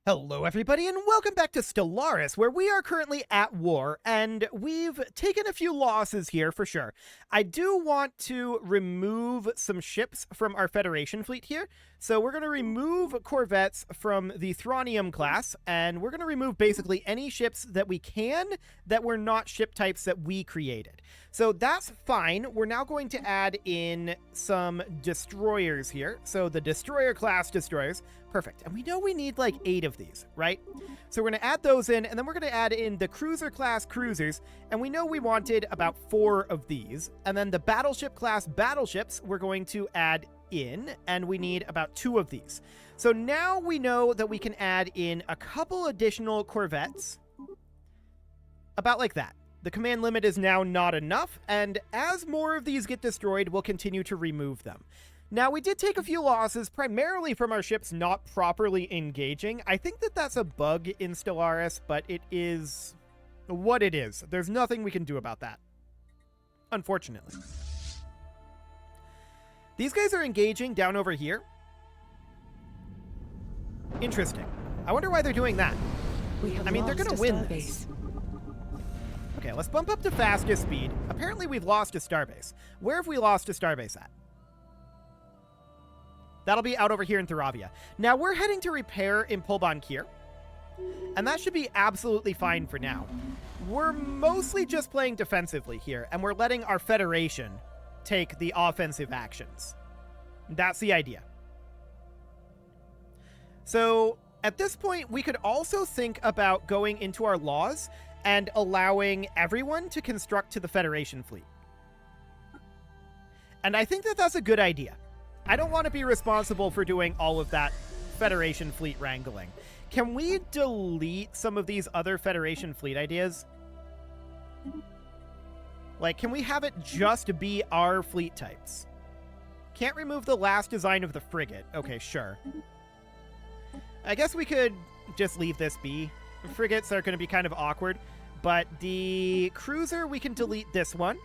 Hello everybody and welcome back to Stellaris, where we are currently at war, and we've taken a few losses here for sure. I do want to remove some ships from our Federation fleet here, so we're going to remove corvettes from the Thronium class, and we're going to remove basically any ships that we can that were not ship types that we created. So that's fine. We're now going to add in some destroyers here. So the destroyer class destroyers. Perfect. And we know we need like 8 of these, right? So we're going to add those in, and then we're going to add in the cruiser class cruisers. And we know we wanted about 4 of these. And then the battleship class battleships we're going to add in, and we need about 2 of these. So now we know that we can add in a couple additional corvettes. About like that. The command limit is now not enough, and as more of these get destroyed, we'll continue to remove them. Now, we did take a few losses, primarily from our ships not properly engaging. I think that that's a bug in Stellaris, but it is what it is. There's nothing we can do about that, unfortunately. These guys are engaging down over here. Interesting. I wonder why they're doing that. I mean, they're going to win this. Okay, let's bump up to fastest speed. Apparently, we've lost a starbase. Where have we lost a starbase at? That'll be out over here in Theravia. Now, we're heading to repair in Polbankir, and that should be absolutely fine for now. We're mostly just playing defensively here, and we're letting our Federation take the offensive actions. That's the idea. So, at this point, we could also think about going into our laws and allowing everyone to construct to the Federation fleet. And I think that that's a good idea. I don't want to be responsible for doing all of that Federation fleet wrangling. Can we delete some of these other Federation fleet ideas? Like, can we have it just be our fleet types? Can't remove the last design of the frigate. Okay, sure. I guess we could just leave this be. Frigates are going to be kind of awkward. But the cruiser, we can delete this one.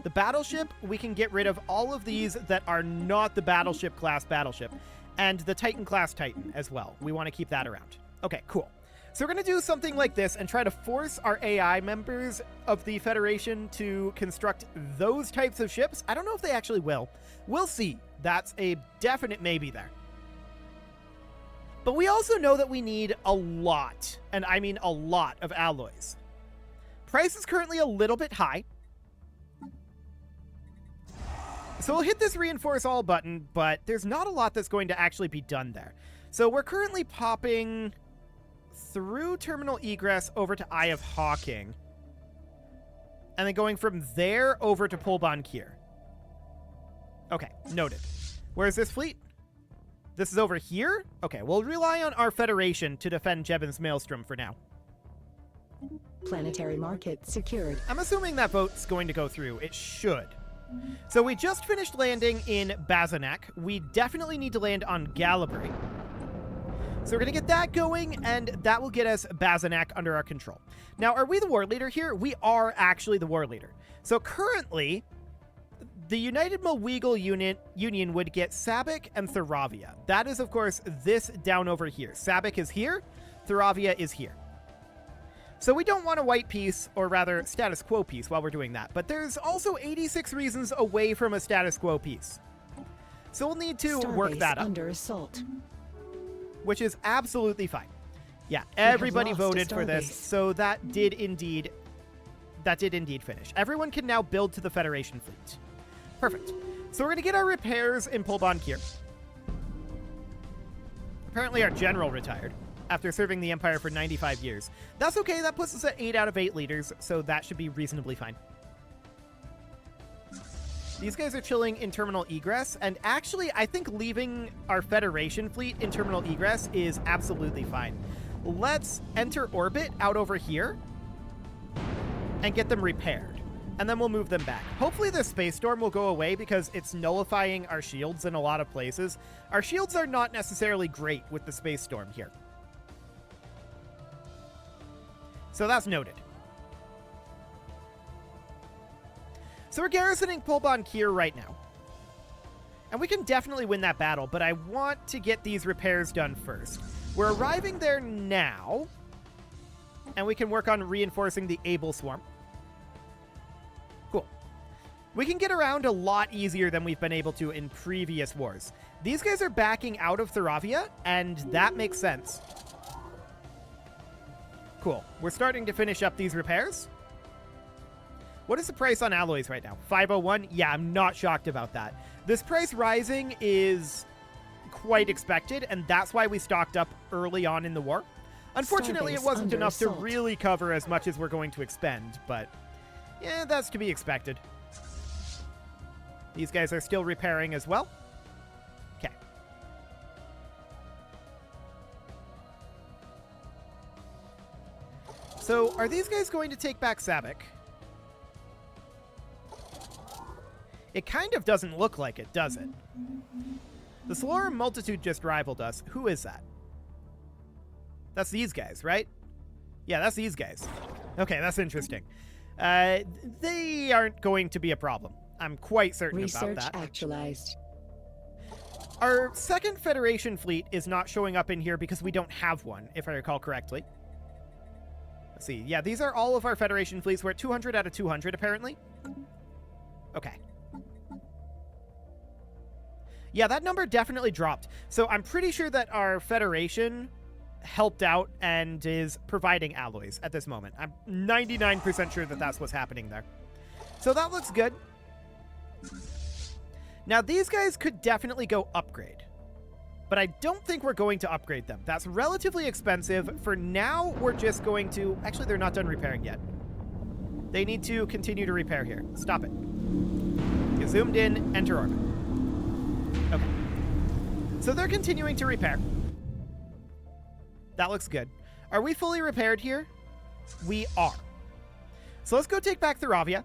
The battleship, we can get rid of all of these that are not the battleship class battleship. And the Titan class Titan as well. We want to keep that around. Okay, cool. So we're going to do something like this and try to force our AI members of the Federation to construct those types of ships. I don't know if they actually will. We'll see. That's a definite maybe there. But we also know that we need a lot, and I mean a lot, of alloys. Price is currently a little bit high. So we'll hit this reinforce all button, but there's not a lot that's going to actually be done there. So we're currently popping through Terminal Egress over to Eye of Hawking. And then going from there over to Polbankir. Okay, noted. Where's this fleet? This is over here? Okay, we'll rely on our Federation to defend Jebin's Maelstrom for now. Planetary market secured. I'm assuming that vote's going to go through. It should. So we just finished landing in Bazanak. We definitely need to land on Galabri. So we're going to get that going, and that will get us Bazanak under our control. Now, are we the war leader here? We are actually the war leader. So currently, the United Malwegal Union would get Sabik and Theravia. That is, of course, this down over here. Sabik is here. Theravia is here. So we don't want a white peace, or rather status quo peace while we're doing that. But there's also 86 reasons away from a status quo peace. So we'll need to work that up. Under assault. Which is absolutely fine. Yeah, everybody voted for this. So that did indeed finish. Everyone can now build to the Federation fleet. Perfect. So we're going to get our repairs in Polbankir. Apparently our general retired after serving the Empire for 95 years. That's okay. That puts us at 8 out of 8 leaders, so that should be reasonably fine. These guys are chilling in Terminal Egress, and actually, I think leaving our Federation fleet in Terminal Egress is absolutely fine. Let's enter orbit out over here and get them repaired. And then we'll move them back. Hopefully the Space Storm will go away because it's nullifying our shields in a lot of places. Our shields are not necessarily great with the Space Storm here. So that's noted. So we're garrisoning Polbankir right now. And we can definitely win that battle, but I want to get these repairs done first. We're arriving there now, and we can work on reinforcing the Able Swarm. Cool. We can get around a lot easier than we've been able to in previous wars. These guys are backing out of Theravia, and that makes sense. Cool. We're starting to finish up these repairs. What is the price on alloys right now? 501? Yeah, I'm not shocked about that. This price rising is quite expected, and that's why we stocked up early on in the war. Unfortunately, it wasn't enough to really cover as much as we're going to expend, but yeah, that's to be expected. These guys are still repairing as well. Okay. So, are these guys going to take back Sabak? It kind of doesn't look like it, does it? The Stellaris Multitude just rivaled us. Who is that? That's these guys, right? Yeah, that's these guys. Okay, that's interesting. They aren't going to be a problem. I'm quite certain about that. Research actualized. Our second Federation fleet is not showing up in here because we don't have one, if I recall correctly. Let's see. Yeah, these are all of our Federation fleets. We're at 200 out of 200, apparently. Okay. Yeah, that number definitely dropped. So I'm pretty sure that our Federation helped out and is providing alloys at this moment. I'm 99% sure that that's what's happening there. So that looks good. Now, these guys could definitely go upgrade, but I don't think we're going to upgrade them. That's relatively expensive. For now, we're just going to... Actually, they're not done repairing yet. They need to continue to repair here. Stop it. You zoomed in, enter orbit. Okay. So they're continuing to repair. That looks good. Are we fully repaired here? We are. So let's go take back Theravia.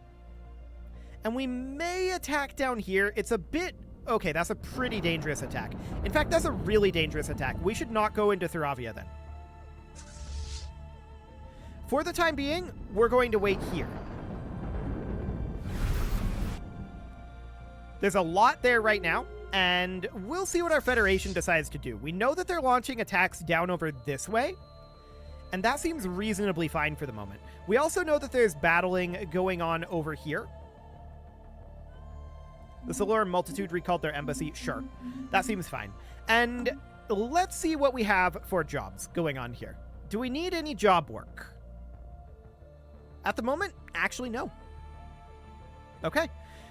And we may attack down here. It's a bit... Okay, that's a pretty dangerous attack. In fact, that's a really dangerous attack. We should not go into Theravia then. For the time being, we're going to wait here. There's a lot there right now, and we'll see what our Federation decides to do. We know that they're launching attacks down over this way, and that seems reasonably fine for the moment. We also know that there's battling going on over here. The Stellaris Multitude recalled their embassy. Sure, that seems fine. And let's see what we have for jobs going on here. Do we need any job work? At the moment, actually, no. Okay,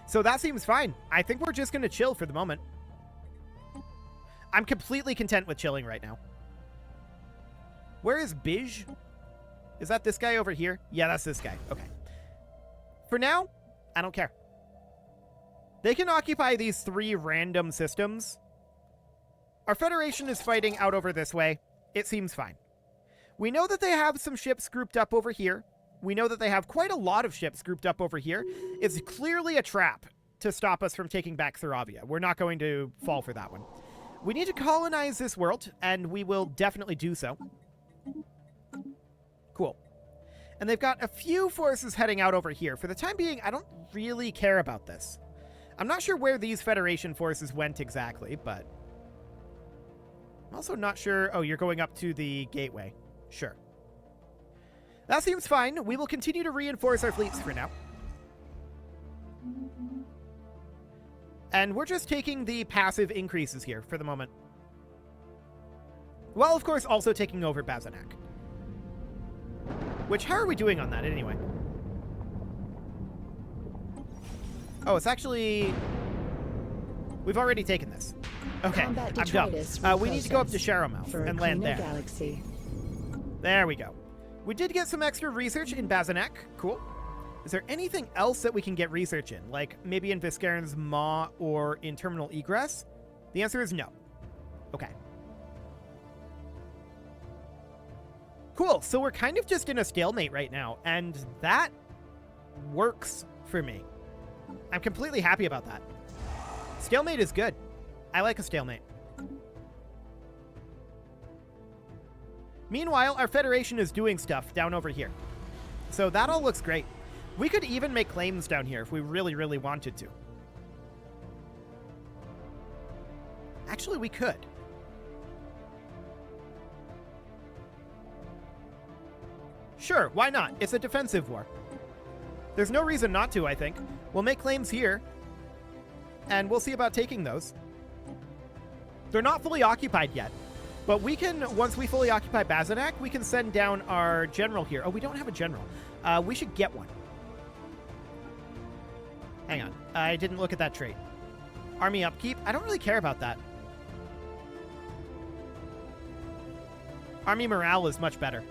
so that seems fine. I think we're just going to chill for the moment. I'm completely content with chilling right now. Where is Bij? Is that this guy over here? Yeah, that's this guy. Okay. For now, I don't care. They can occupy these 3 random systems. Our Federation is fighting out over this way. It seems fine. We know that they have some ships grouped up over here. We know that they have quite a lot of ships grouped up over here. It's clearly a trap to stop us from taking back Theravia. We're not going to fall for that one. We need to colonize this world, and we will definitely do so. Cool. And they've got a few forces heading out over here. For the time being, I don't really care about this. I'm not sure where these Federation forces went exactly, but I'm also not sure... Oh, you're going up to the gateway. Sure. That seems fine. We will continue to reinforce our fleets for now. And we're just taking the passive increases here for the moment. Well, of course, also taking over Bazanak. Which, how are we doing on that anyway? Oh, it's actually... We've already taken this. Okay, I'm dumb. We need to go up to Sharrowmouth and land there. Galaxy. There we go. We did get some extra research in Bazanak. Cool. Is there anything else that we can get research in? Like maybe in Viscaran's Maw or in Terminal Egress? The answer is no. Okay. Cool, so we're kind of just in a stalemate right now, and that works for me. I'm completely happy about that. Stalemate is good. I like a stalemate. Meanwhile, our Federation is doing stuff down over here. So that all looks great. We could even make claims down here if we really, really wanted to. Actually, we could. Sure, why not? It's a defensive war. There's no reason not to, I think. We'll make claims here, and we'll see about taking those. They're not fully occupied yet, but we can, once we fully occupy Bazanak, we can send down our general here. Oh, we don't have a general. We should get one. Hang on. I didn't look at that trait. Army upkeep? I don't really care about that. Army morale is much better.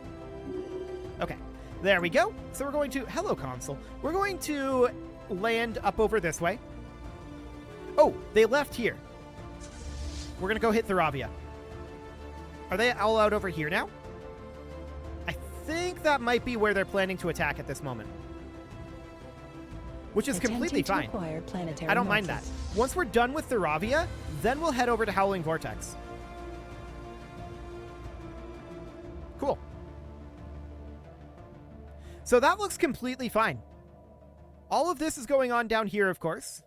Okay. There we go. So we're going to... Hello, console. We're going to land up over this way. Oh, they left here. We're going to go hit Theravia. Are they all out over here now? I think that might be where they're planning to attack at this moment. Which is completely fine. I don't mind that. Once we're done with Theravia, then we'll head over to Howling Vortex. Cool. So that looks completely fine. All of this is going on down here, of course.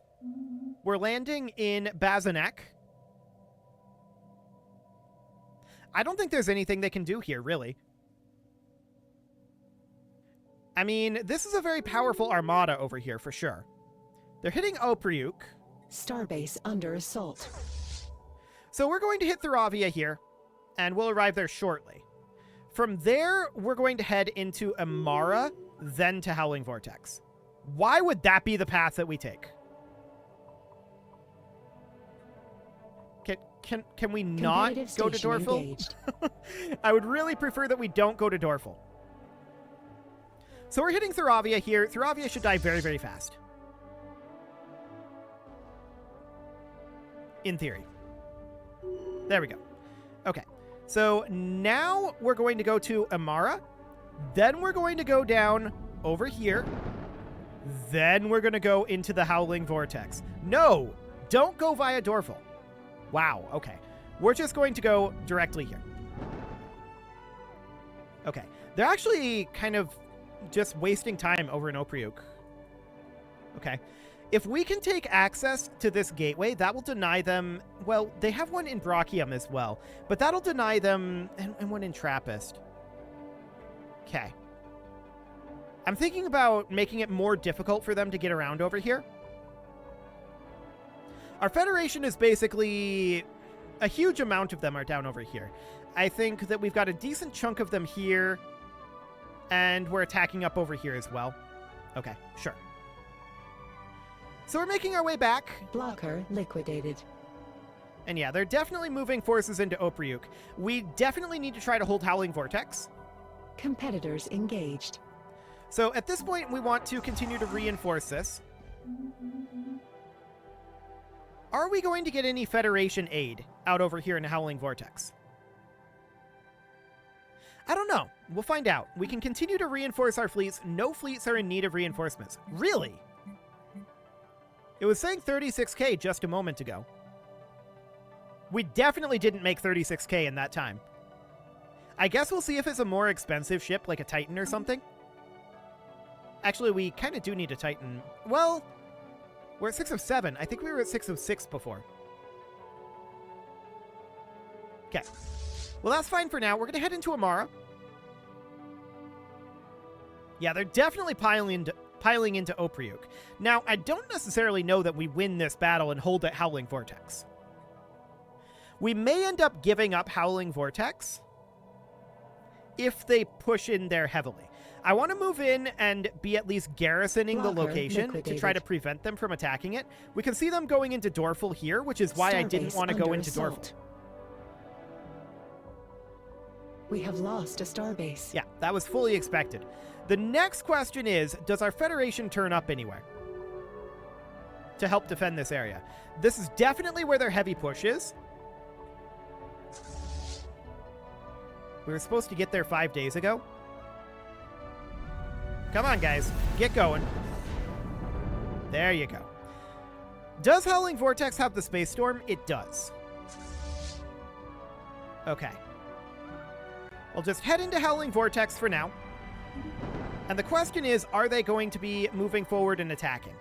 We're landing in Bazanak. I don't think there's anything they can do here, really. I mean, this is a very powerful armada over here, for sure. They're hitting Opryuk. Starbase under assault. So we're going to hit Theravia here, and we'll arrive there shortly. From there, we're going to head into Amara, then to Howling Vortex. Why would that be the path that we take? Can we not go to Dorful? I would really prefer that we don't go to Dorful. So we're hitting Theravia here. Theravia should die very, very fast. In theory. There we go. Okay. So now we're going to go to Amara. Then we're going to go down over here. Then we're going to go into the Howling Vortex. No! Don't go via Dorful. Wow, okay. We're just going to go directly here. Okay. They're actually kind of just wasting time over in Opryuk. Okay. If we can take access to this gateway, that will deny them... Well, they have one in Brachium as well, but that'll deny them... And one in Trappist. Okay. I'm thinking about making it more difficult for them to get around over here. Our Federation is basically... A huge amount of them are down over here. I think that we've got a decent chunk of them here, and we're attacking up over here as well. Okay, sure. So we're making our way back. Blocker liquidated. And yeah, they're definitely moving forces into Opryuk. We definitely need to try to hold Howling Vortex. Competitors engaged. So at this point, we want to continue to reinforce this. Are we going to get any Federation aid out over here in Howling Vortex? I don't know. We'll find out. We can continue to reinforce our fleets. No fleets are in need of reinforcements. Really? It was saying 36k just a moment ago. We definitely didn't make 36k in that time. I guess we'll see if it's a more expensive ship, like a Titan or something. Actually, we kind of do need a Titan. Well, we're at 607. I think we were at 606 before. Okay. Well, that's fine for now. We're going to head into Amara. Yeah, they're definitely piling into Opryuk. Now, I don't necessarily know that we win this battle and hold at Howling Vortex. We may end up giving up Howling Vortex if they push in there heavily. I want to move in and be at least garrisoning the location to try to prevent them from attacking it. We can see them going into Dorful here, which is why I didn't want to go into Dorful. We have lost a starbase. Yeah, that was fully expected. The next question is, does our Federation turn up anywhere to help defend this area? This is definitely where their heavy push is. We were supposed to get there 5 days ago. Come on, guys. Get going. There you go. Does Howling Vortex have the Space Storm? It does. Okay. We'll just head into Howling Vortex for now. And the question is, are they going to be moving forward and attacking?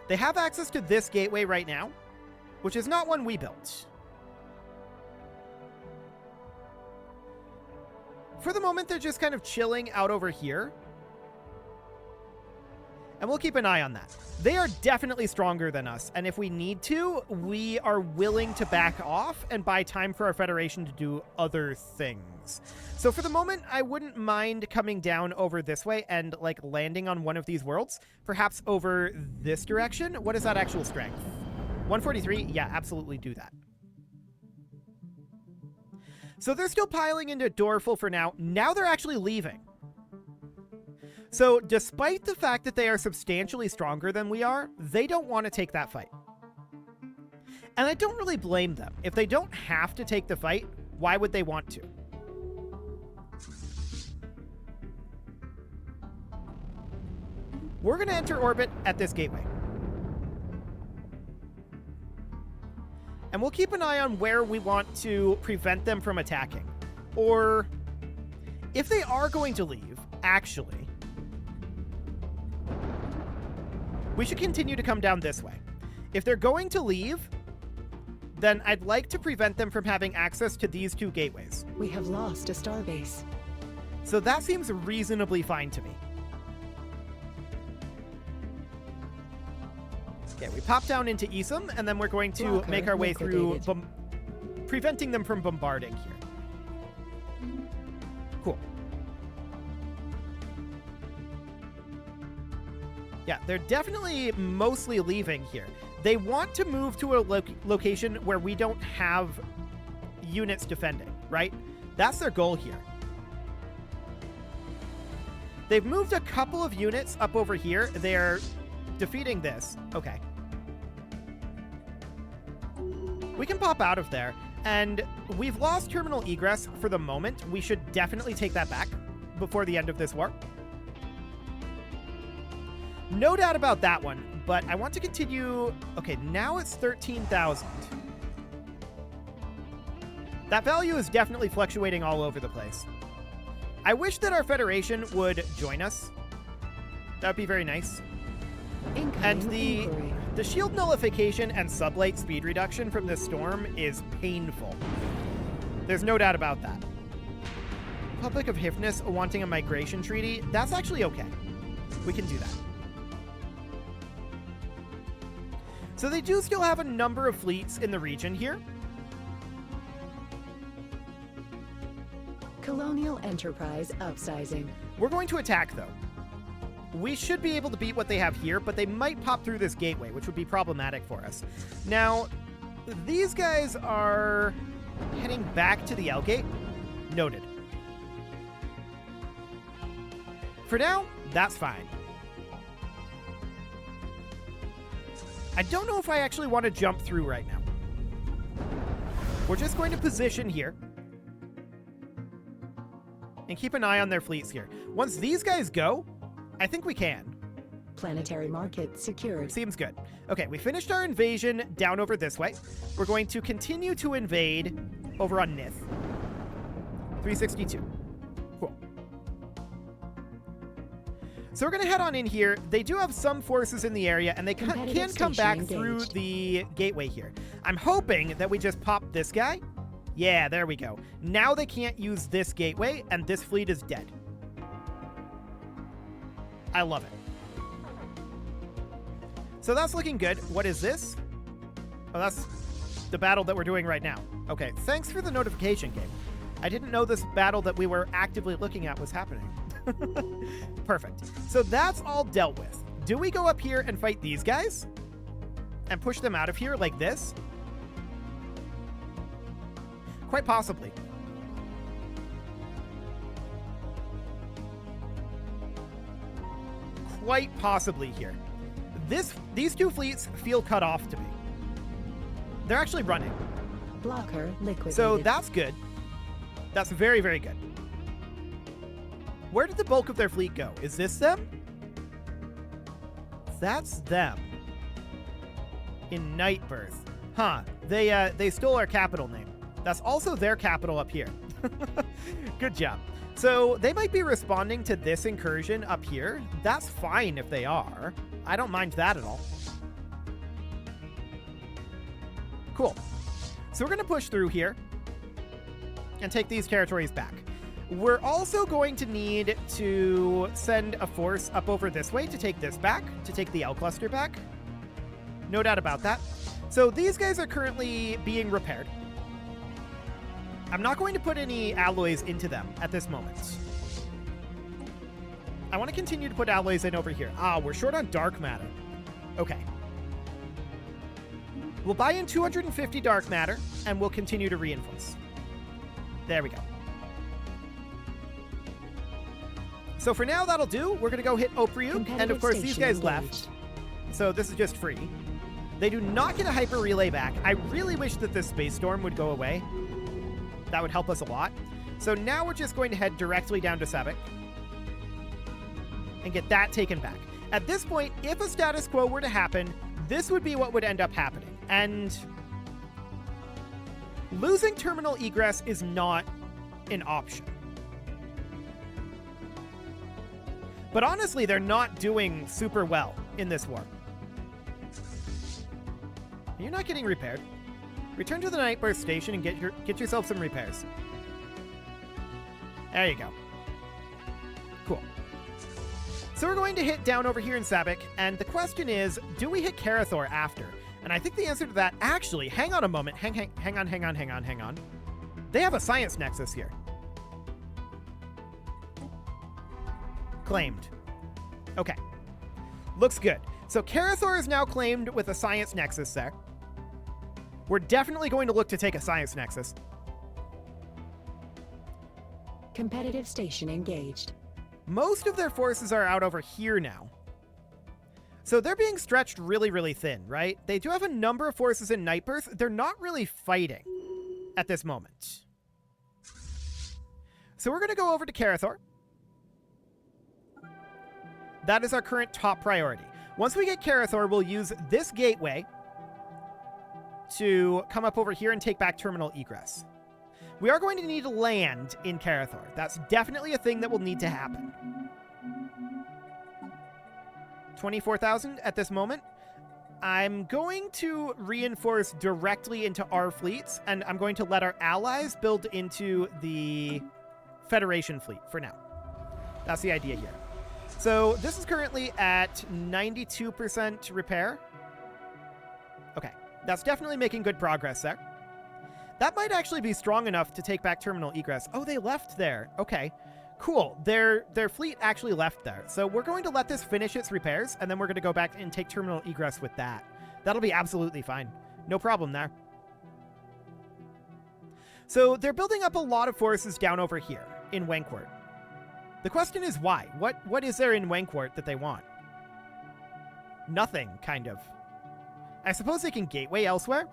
They have access to this gateway right now, which is not one we built. For the moment, they're just kind of chilling out over here. And we'll keep an eye on that. They are definitely stronger than us, and if we need to, we are willing to back off and buy time for our Federation to do other things. So for the moment, I wouldn't mind coming down over this way and, like, landing on one of these worlds. Perhaps over this direction. What is that actual strength? 143? Yeah, absolutely do that. So they're still piling into Dorful for now. Now they're actually leaving. So despite the fact that they are substantially stronger than we are, they don't want to take that fight. And I don't really blame them. If they don't have to take the fight, why would they want to? We're going to enter orbit at this gateway. And we'll keep an eye on where we want to prevent them from attacking. Or if they are going to leave, actually, we should continue to come down this way. If they're going to leave, then I'd like to prevent them from having access to these two gateways. We have lost a starbase. So that seems reasonably fine to me. Okay, we pop down into Isum, and then we're going to Blocker make our way through liquidated. preventing them from bombarding here. Cool. Yeah, they're definitely mostly leaving here. They want to move to a location where we don't have units defending, right? That's their goal here. They've moved a couple of units up over here. They're defeating this. Okay. We can pop out of there, and we've lost terminal egress for the moment. We should definitely take that back before the end of this war. No doubt about that one, but I want to continue. Okay, now it's 13,000. That value is definitely fluctuating all over the place. I wish that our Federation would join us. That would be very nice. And the shield nullification and sublight speed reduction from this storm is painful. There's no doubt about that. Republic of Hypnus wanting a migration treaty, that's actually okay. We can do that. So they do still have a number of fleets in the region here. Colonial Enterprise upsizing. We're going to attack, though. We should be able to beat what they have here, but they might pop through this gateway, which would be problematic for us. Now, these guys are heading back to the L gate. Noted. For now, that's fine. I don't know if I actually want to jump through right now. We're just going to position here and keep an eye on their fleets here. Once these guys go, I think we can. Planetary market secured. Seems good. Okay, we finished our invasion down over this way. We're going to continue to invade over on Nith. 362. Cool. So we're going to head on in here. They do have some forces in the area, and they can come back through the gateway here. I'm hoping that we just pop this guy. Yeah, there we go. Now they can't use this gateway, and this fleet is dead. I love it. So that's looking good. What is this? Oh, that's the battle that we're doing right now. Okay, thanks for the notification, game. I didn't know this battle that we were actively looking at was happening. Perfect. So that's all dealt with. Do we go up here and fight these guys? And push them out of here like this? Quite possibly. Quite possibly here. These two fleets feel cut off to me. They're actually running. Blocker liquidated. So that's good. That's very, very good. Where did the bulk of their fleet go? Is this them? That's them. In Nightbirth. Huh. They stole our capital name. That's also their capital up here. Good job. So they might be responding to this incursion up here. That's fine if they are. I don't mind that at all. Cool. So we're going to push through here and take these territories back. We're also going to need to send a force up over this way to take this back, to take the L cluster back. No doubt about that. So these guys are currently being repaired. I'm not going to put any alloys into them at this moment. I want to continue to put alloys in over here. Ah, we're short on dark matter. Okay. We'll buy in 250 dark matter, and we'll continue to reinforce. There we go. So for now, that'll do. We're going to go hit Opriuk, and of course these guys left. So this is just free. They do not get a hyper relay back. I really wish that this space storm would go away. That would help us a lot. So now we're just going to head directly down to Sebek and get that taken back. At this point, if a status quo were to happen, this would be what would end up happening. And losing terminal egress is not an option. But honestly, they're not doing super well in this war. You're not getting repaired. Return to the Nightburst station and get yourself some repairs. There you go. Cool. So we're going to hit down over here in Sebek, and the question is, do we hit Karathor after? And I think the answer to that, actually, hang on a moment. Hang on. They have a science nexus here. Claimed. Okay. Looks good. So Karathor is now claimed with a science nexus there. We're definitely going to look to take a science nexus. Competitive station engaged. Most of their forces are out over here now. So they're being stretched really, really thin, right? They do have a number of forces in Nightburst. They're not really fighting at this moment. So we're going to go over to Karathor. That is our current top priority. Once we get Karathor, we'll use this gateway to come up over here and take back terminal egress. We are going to need to land in Karathor. That's definitely a thing that will need to happen. 24,000 at this moment. I'm going to reinforce directly into our fleets, and I'm going to let our allies build into the Federation fleet for now. That's the idea here. So this is currently at 92% repair. Okay, that's definitely making good progress there. That might actually be strong enough to take back terminal egress. Oh, they left there. Okay, cool. Their fleet actually left there. So we're going to let this finish its repairs, and then we're going to go back and take terminal egress with that. That'll be absolutely fine. No problem there. So they're building up a lot of forces down over here in Wenkwart. The question is why? What is there in Wenkwart that they want? Nothing, kind of. I suppose they can gateway elsewhere.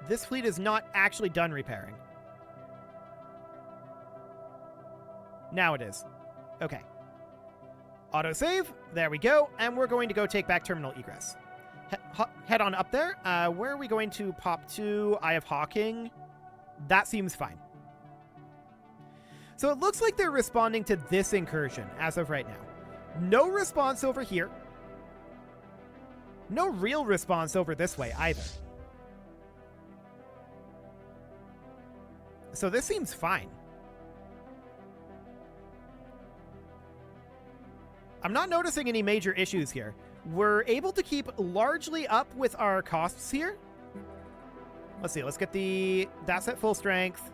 This fleet is not actually done repairing. Now it is. Okay. Autosave. There we go. And we're going to go take back terminal egress. Head on up there. Where are we going to pop to? Eye of Hawking. That seems fine. So it looks like they're responding to this incursion as of right now. No response over here. No real response over this way either. So this seems fine. I'm not noticing any major issues here. We're able to keep largely up with our costs here. Let's see, let's get that's at full strength.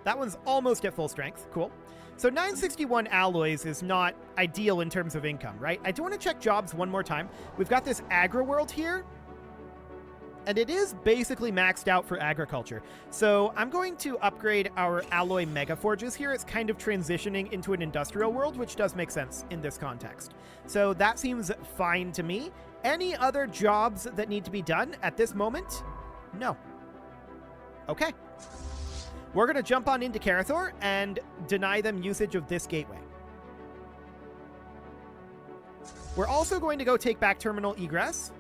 That one's almost at full strength. Cool. So 961 alloys is not ideal in terms of income, right? I do want to check jobs one more time. We've got this agri world here, and it is basically maxed out for agriculture. So I'm going to upgrade our alloy mega forges here. It's kind of transitioning into an industrial world, which does make sense in this context. So that seems fine to me. Any other jobs that need to be done at this moment? No. Okay. We're going to jump on into Karathor and deny them usage of this gateway. We're also going to go take back terminal egress.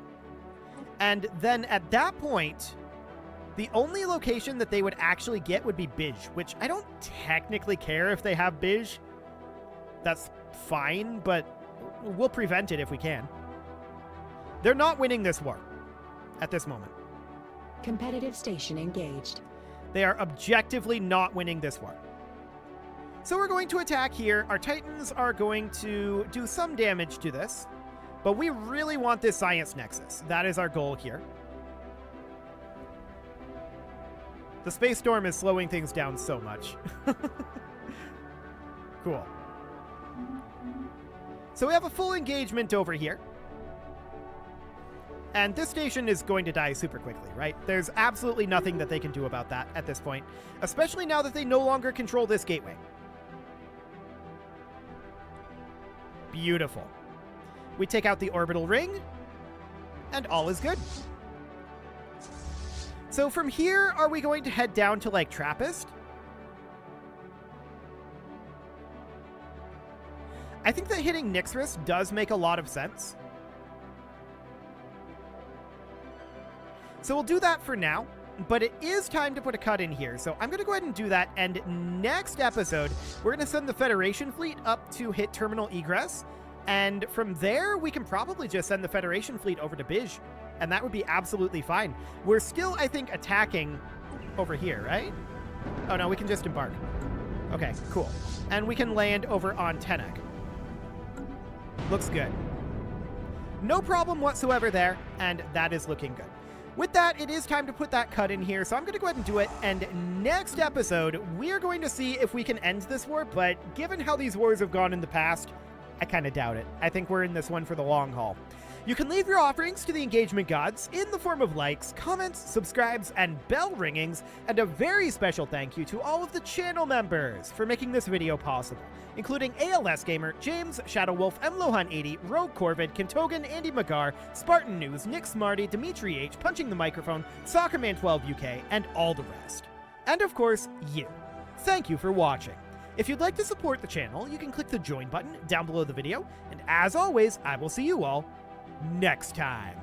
And then at that point, the only location that they would actually get would be Bij, which I don't technically care if they have Bij. That's fine, but we'll prevent it if we can. They're not winning this war at this moment. Competitive station engaged. They are objectively not winning this war. So we're going to attack here. Our Titans are going to do some damage to this, but we really want this Science Nexus. That is our goal here. The Space Storm is slowing things down so much. Cool. So we have a full engagement over here. And this station is going to die super quickly, right? There's absolutely nothing that they can do about that at this point, especially now that they no longer control this gateway. Beautiful. We take out the orbital ring, and all is good. So from here, are we going to head down to, like, Trappist? I think that hitting Nyxris does make a lot of sense. So we'll do that for now, but it is time to put a cut in here. So I'm going to go ahead and do that, and next episode, we're going to send the Federation fleet up to hit Terminal Egress, and from there, we can probably just send the Federation fleet over to Bij, and that would be absolutely fine. We're still, I think, attacking over here, right? Oh, no, we can just embark. Okay, cool. And we can land over on Tenek. Looks good. No problem whatsoever there, and that is looking good. With that, it is time to put that cut in here, so I'm going to go ahead and do it, and next episode, we are going to see if we can end this war, but given how these wars have gone in the past, I kind of doubt it. I think we're in this one for the long haul. You can leave your offerings to the engagement gods in the form of likes, comments, subscribes, and bell ringings, and a very special thank you to all of the channel members for making this video possible, including ALS Gamer, James, Shadow Wolf, MLohan80, Rogue Corvid, Kentogan, Andy Magar, Spartan News, Nick Smarty, Dimitri H, Punching the Microphone, Soccerman12 UK, and all the rest. And of course, you. Thank you for watching. If you'd like to support the channel, you can click the join button down below the video, and as always, I will see you all next time.